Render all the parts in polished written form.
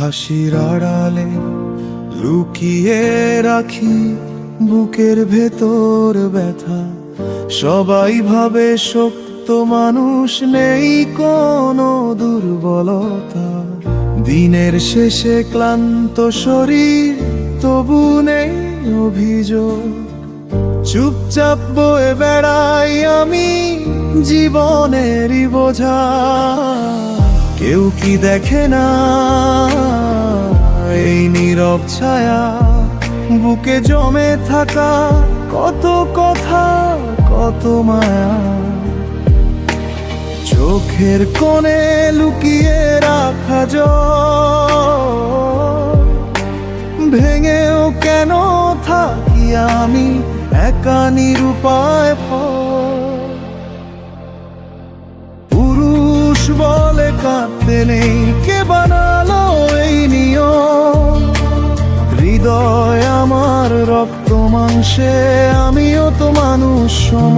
হাসির আড়ালে লুকিয়ে রাখি বুকের ভেতর ব্যথা। সবাই ভাবে শক্ত মানুষ, নেই কোনো দুর্বলতা। দিনের শেষে ক্লান্ত শরীর, তবু নেই অভিযোগ। চুপচাপ বয়ে বেড়াই আমি জীবনেরই বোঝা। কেউ কি দেখে না এই নীরব ছায়া, বুকে জমে থাকা কত কথা, কত মায়া। চোখের কোণে লুকিয়ে রাখা জল, ভেঙেও কেন থাকি আমি একা নিরুপায় ফল। পুরুষ বলে কাঁদতে নেই, কে বানালো এই নিয়ম? হৃদয় আমার রক্ত মাংসে, আমিও তো মানুষ সম।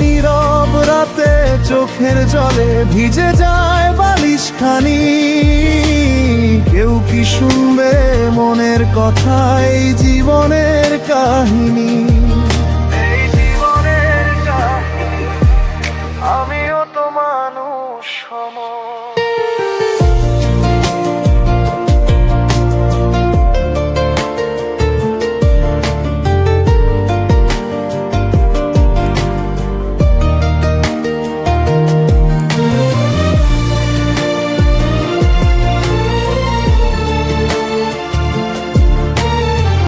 নীরব রাতে চোখের জলে ভিজে যায় বালিশ খানি। কেউ কি শুনবে মনের কথা, এই জীবনের কাহিনী?